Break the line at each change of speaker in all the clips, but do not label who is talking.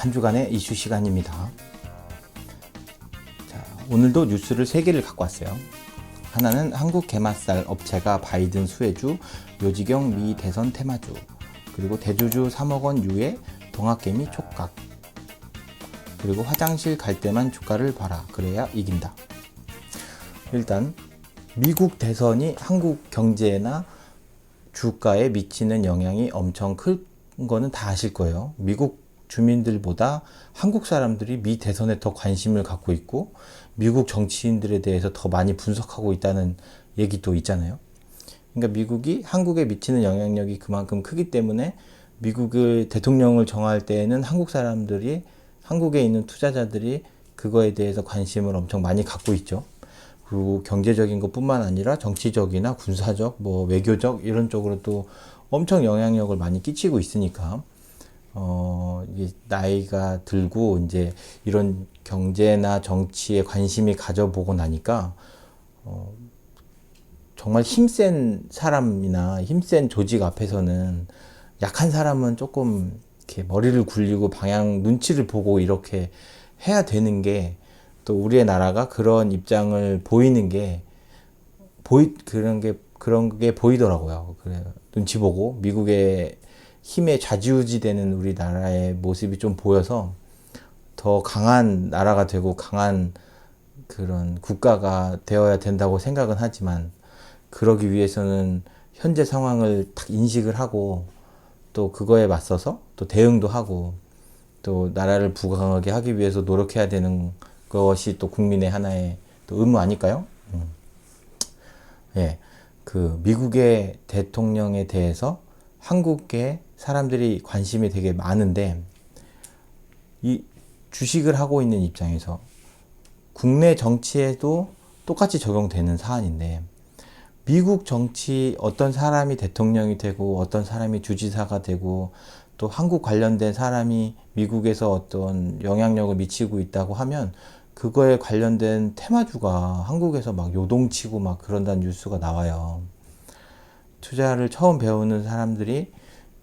한 주간의 이슈 시간입니다. 자, 오늘도 뉴스를 3개를 갖고 왔어요. 하나는 한국 게맛살 업체가 바이든 수혜주, 묘지경 미 대선 테마주, 그리고 대주주 3억 원 유예 동학개미 촉각, 그리고 화장실 갈 때만 주가를 봐라 그래야 이긴다. 일단 미국 대선이 한국 경제나 주가에 미치는 영향이 엄청 큰 거는 다 아실 거예요. 미국 주민들보다 한국 사람들이 미 대선에 더 관심을 갖고 있고 미국 정치인들에 대해서 더 많이 분석하고 있다는 얘기도 있잖아요. 그러니까 미국이 한국에 미치는 영향력이 그만큼 크기 때문에 미국의 대통령을 정할 때에는 한국 사람들이, 한국에 있는 투자자들이 그거에 대해서 관심을 엄청 많이 갖고 있죠. 그리고 경제적인 것뿐만 아니라 정치적이나 군사적, 외교적 이런 쪽으로도 엄청 영향력을 많이 끼치고 있으니까 이게 나이가 들고 이제 이런 경제나 정치에 관심이 가져보고 나니까 정말 힘센 사람이나 힘센 조직 앞에서는 약한 사람은 조금 이렇게 머리를 굴리고 방향 눈치를 보고 이렇게 해야 되는 게, 또 우리의 나라가 그런 입장을 보이는 게 그런 게 보이더라고요. 그래요. 눈치 보고 미국의 힘에 좌지우지되는 우리나라의 모습이 좀 보여서 더 강한 나라가 되고 강한 그런 국가가 되어야 된다고 생각은 하지만, 그러기 위해서는 현재 상황을 딱 인식을 하고 또 그거에 맞서서 또 대응도 하고 또 나라를 부강하게 하기 위해서 노력해야 되는 것이 또 국민의 하나의 또 의무 아닐까요? 예, 그 미국의 대통령에 대해서 한국의 사람들이 관심이 되게 많은데, 이 주식을 하고 있는 입장에서 국내 정치에도 똑같이 적용되는 사안인데, 미국 정치 어떤 사람이 대통령이 되고 어떤 사람이 주지사가 되고 또 한국 관련된 사람이 미국에서 어떤 영향력을 미치고 있다고 하면 그거에 관련된 테마주가 한국에서 막 요동치고 막 그런다는 뉴스가 나와요. 투자를 처음 배우는 사람들이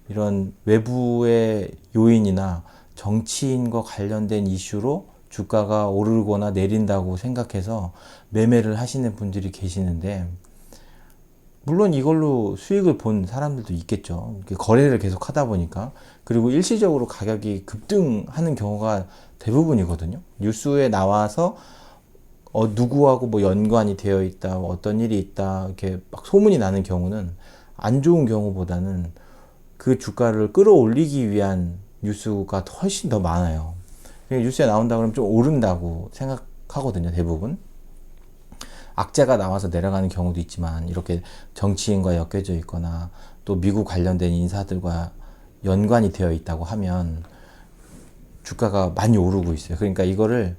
이런 외부의 요인이나 정치인과 관련된 이슈로 주가가 오르거나 내린다고 생각해서 매매를 하시는 분들이 계시는데, 물론 이걸로 수익을 본 사람들도 있겠죠. 거래를 계속 하다 보니까. 그리고 일시적으로 가격이 급등하는 경우가 대부분이거든요. 뉴스에 나와서 누구하고 연관이 되어 있다, 어떤 일이 있다, 이렇게 막 소문이 나는 경우는 안 좋은 경우보다는 그 주가를 끌어올리기 위한 뉴스가 훨씬 더 많아요. 뉴스에 나온다 그러면 좀 오른다고 생각하거든요, 대부분. 악재가 나와서 내려가는 경우도 있지만 이렇게 정치인과 엮여져 있거나 또 미국 관련된 인사들과 연관이 되어 있다고 하면 주가가 많이 오르고 있어요. 그러니까 이거를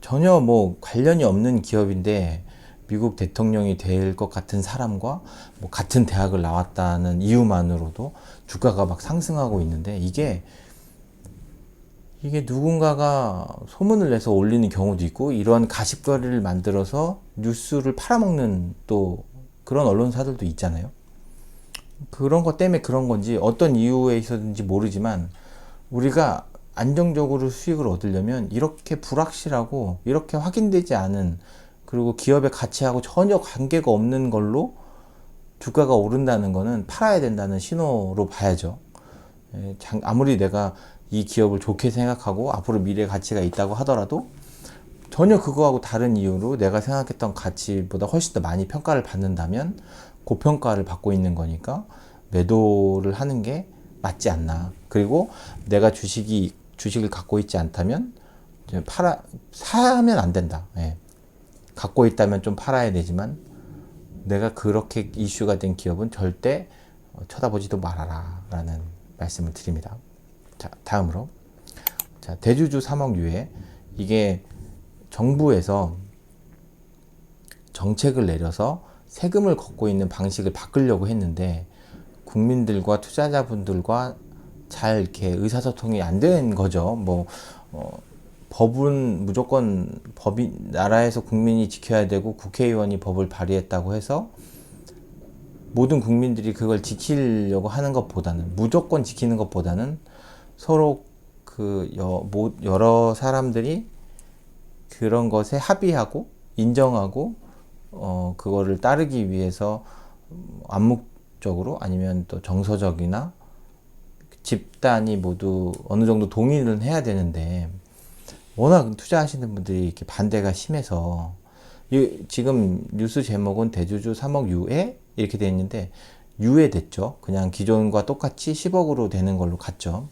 전혀 관련이 없는 기업인데 미국 대통령이 될 것 같은 사람과 같은 대학을 나왔다는 이유만으로도 주가가 막 상승하고 있는데, 이게 누군가가 소문을 내서 올리는 경우도 있고, 이런 가십거리를 만들어서 뉴스를 팔아먹는 또 그런 언론사들도 있잖아요. 그런 것 때문에 그런 건지 어떤 이유에 있었는지 모르지만 우리가 안정적으로 수익을 얻으려면 이렇게 불확실하고 이렇게 확인되지 않은, 그리고 기업의 가치하고 전혀 관계가 없는 걸로 주가가 오른다는 거는 팔아야 된다는 신호로 봐야죠. 아무리 내가 이 기업을 좋게 생각하고 앞으로 미래 가치가 있다고 하더라도 전혀 그거하고 다른 이유로 내가 생각했던 가치보다 훨씬 더 많이 평가를 받는다면 고평가를 받고 있는 거니까 매도를 하는 게 맞지 않나. 그리고 내가 주식을 갖고 있지 않다면 사면 안 된다. 갖고 있다면 좀 팔아야 되지만 내가 그렇게 이슈가 된 기업은 절대 쳐다보지도 말아라 라는 말씀을 드립니다. 자, 다음으로 대주주 3억 유예, 이게 정부에서 정책을 내려서 세금을 걷고 있는 방식을 바꾸려고 했는데 국민들과 투자자분들과 잘 이렇게 의사소통이 안 된 거죠. 법은 무조건 나라에서 국민이 지켜야 되고 국회의원이 법을 발의했다고 해서 모든 국민들이 그걸 지키려고 하는 것보다는, 무조건 지키는 것보다는 서로 여러 사람들이 그런 것에 합의하고 인정하고 그거를 따르기 위해서 암묵적으로 아니면 또 정서적이나 집단이 모두 어느 정도 동의를 해야 되는데 워낙 투자하시는 분들이 이렇게 반대가 심해서 지금 뉴스 제목은 대주주 3억 유예 이렇게 돼 있는데 유예됐죠. 그냥 기존과 똑같이 10억으로 되는 걸로 갔죠.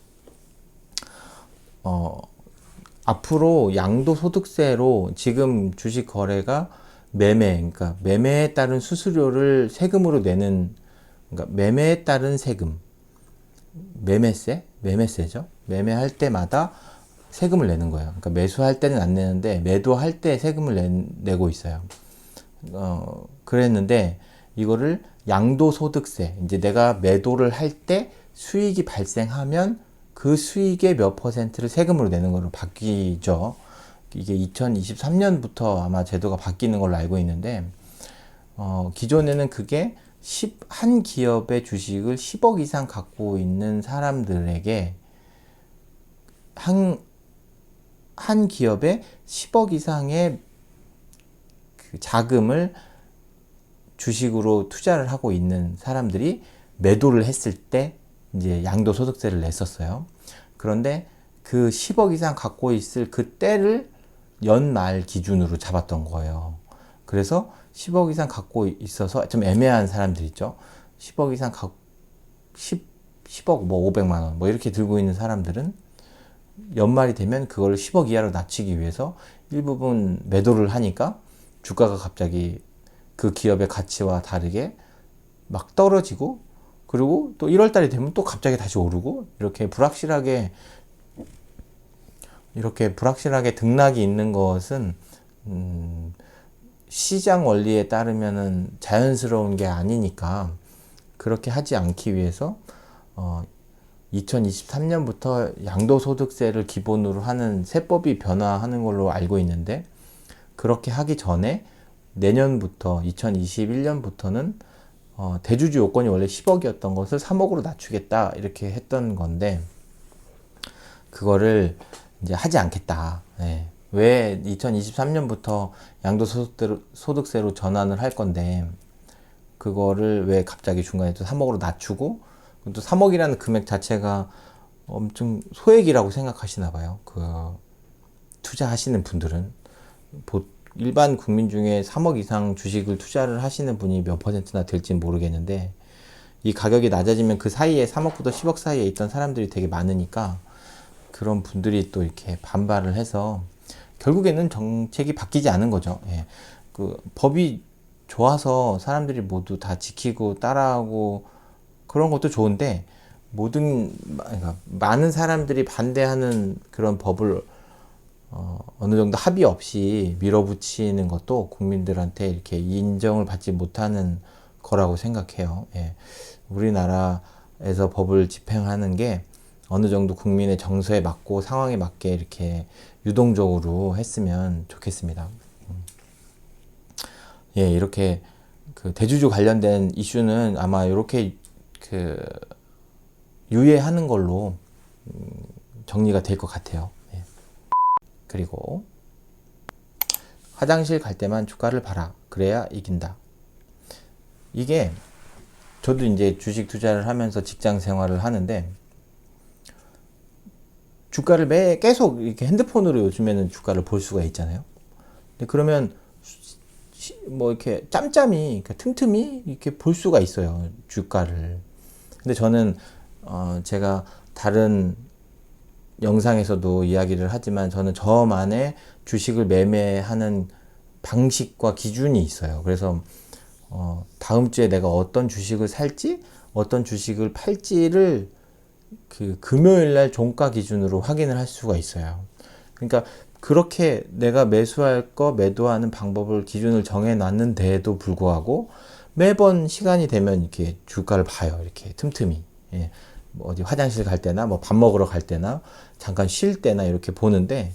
앞으로 양도소득세로 지금 주식 거래가 그러니까 매매에 따른 수수료를 세금으로 내는, 그러니까 매매에 따른 세금, 매매세죠. 매매할 때마다 세금을 내는 거예요. 그러니까 매수할 때는 안 내는데 매도할 때 세금을 내고 있어요. 그랬는데 이거를 양도소득세, 이제 내가 매도를 할 때 수익이 발생하면 그 수익의 몇 퍼센트를 세금으로 내는 걸로 바뀌죠. 이게 2023년부터 아마 제도가 바뀌는 걸로 알고 있는데, 기존에는 그게 한 기업의 주식을 10억 이상 갖고 있는 사람들에게 한 기업에 10억 이상의 그 자금을 주식으로 투자를 하고 있는 사람들이 매도를 했을 때 이제 양도소득세를 냈었어요. 그런데 그 10억 이상 갖고 있을 그 때를 연말 기준으로 잡았던 거예요. 그래서 10억 이상 갖고 있어서 좀 애매한 사람들 있죠. 10억 이상 10억 뭐 500만 원 뭐 이렇게 들고 있는 사람들은 연말이 되면 그걸 10억 이하로 낮추기 위해서 일부분 매도를 하니까 주가가 갑자기 그 기업의 가치와 다르게 막 떨어지고, 그리고 또 1월 달이 되면 또 갑자기 다시 오르고, 이렇게 불확실하게 등락이 있는 것은 시장 원리에 따르면은 자연스러운 게 아니니까 그렇게 하지 않기 위해서 2023년부터 양도소득세를 기본으로 하는 세법이 변화하는 걸로 알고 있는데, 그렇게 하기 전에 내년부터 2021년부터는 대주주 요건이 원래 10억이었던 것을 3억으로 낮추겠다 이렇게 했던 건데, 그거를 이제 하지 않겠다. 네. 왜 2023년부터 양도소득세로 전환을 할 건데 그거를 왜 갑자기 중간에 또 3억으로 낮추고, 또 3억이라는 금액 자체가 엄청 소액이라고 생각하시나 봐요. 그 투자하시는 분들은 일반 국민 중에 3억 이상 주식을 투자를 하시는 분이 몇 퍼센트나 될지는 모르겠는데, 이 가격이 낮아지면 그 사이에 3억부터 10억 사이에 있던 사람들이 되게 많으니까 그런 분들이 또 이렇게 반발을 해서 결국에는 정책이 바뀌지 않은 거죠. 예. 그 법이 좋아서 사람들이 모두 다 지키고 따라하고 그런 것도 좋은데, 그러니까 많은 사람들이 반대하는 그런 법을 어느 정도 합의 없이 밀어붙이는 것도 국민들한테 이렇게 인정을 받지 못하는 거라고 생각해요. 예. 우리나라에서 법을 집행하는 게 어느 정도 국민의 정서에 맞고 상황에 맞게 이렇게 유동적으로 했으면 좋겠습니다. 예, 이렇게 그 대주주 관련된 이슈는 아마 이렇게 그 유예하는 걸로 정리가 될 것 같아요. 예. 그리고 화장실 갈 때만 주가를 봐라. 그래야 이긴다. 이게 저도 이제 주식 투자를 하면서 직장 생활을 하는데, 주가를 계속 이렇게 핸드폰으로 요즘에는 주가를 볼 수가 있잖아요. 근데 그러면 뭐 이렇게 짬짬이, 틈틈이 이렇게 볼 수가 있어요, 주가를. 근데 저는 제가 다른 영상에서도 이야기를 하지만 저는 저만의 주식을 매매하는 방식과 기준이 있어요. 그래서 다음 주에 내가 어떤 주식을 살지 어떤 주식을 팔지를 그 금요일 날 종가 기준으로 확인을 할 수가 있어요. 그러니까 그렇게 내가 매수할 거 매도하는 방법을 기준을 정해 놨는데도 불구하고 매번 시간이 되면 이렇게 주가를 봐요. 이렇게 틈틈이. 예. 뭐 어디 화장실 갈 때나 뭐 밥 먹으러 갈 때나 잠깐 쉴 때나 이렇게 보는데,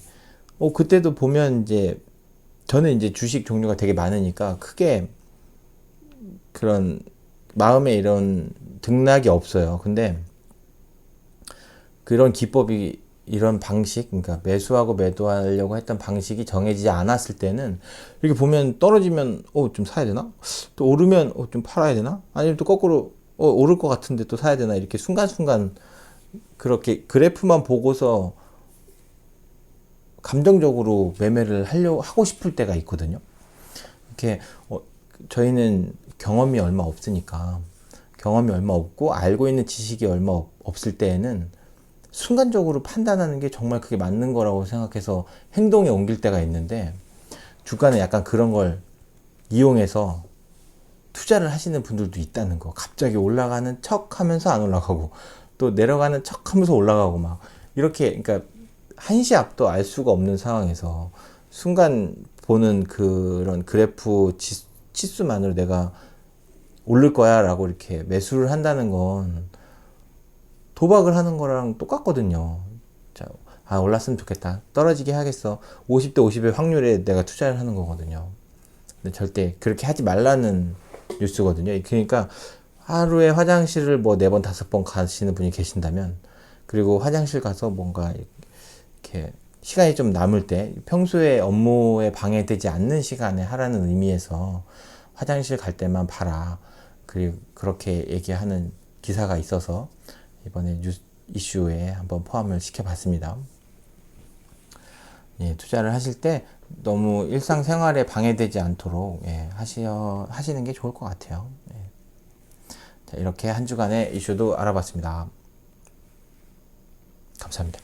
그때도 보면 이제 저는 이제 주식 종류가 되게 많으니까 크게 그런 마음에 이런 등락이 없어요. 근데 그런 기법이 이런 방식, 그러니까 매수하고 매도하려고 했던 방식이 정해지지 않았을 때는 이렇게 보면 떨어지면 좀 사야 되나? 또 오르면 좀 팔아야 되나? 아니면 또 거꾸로 오를 것 같은데 또 사야 되나? 이렇게 순간순간 그렇게 그래프만 보고서 감정적으로 매매를 하고 싶을 때가 있거든요. 이렇게 저희는 경험이 얼마 없으니까, 경험이 얼마 없고 알고 있는 지식이 얼마 없을 때에는 순간적으로 판단하는 게 정말 그게 맞는 거라고 생각해서 행동에 옮길 때가 있는데, 주가는 약간 그런 걸 이용해서 투자를 하시는 분들도 있다는 거. 갑자기 올라가는 척 하면서 안 올라가고, 또 내려가는 척 하면서 올라가고, 막 이렇게, 그러니까 한시 앞도 알 수가 없는 상황에서 순간 보는 그런 그래프 치수만으로 내가 오를 거야 라고 이렇게 매수를 한다는 건 도박을 하는 거랑 똑같거든요. 자, 올랐으면 좋겠다, 떨어지게 하겠어, 50대 50의 확률에 내가 투자를 하는 거거든요. 근데 절대 그렇게 하지 말라는 뉴스거든요. 그러니까 하루에 화장실을 뭐 4번 5번 가시는 분이 계신다면, 그리고 화장실 가서 뭔가 이렇게 시간이 좀 남을 때, 평소에 업무에 방해되지 않는 시간에 하라는 의미에서 화장실 갈 때만 봐라, 그리고 그렇게 얘기하는 기사가 있어서 이번에 뉴스 이슈에 한번 포함을 시켜봤습니다. 예, 투자를 하실 때 너무 일상생활에 방해되지 않도록 하시는 게 좋을 것 같아요. 예. 자, 이렇게 한 주간의 이슈도 알아봤습니다. 감사합니다.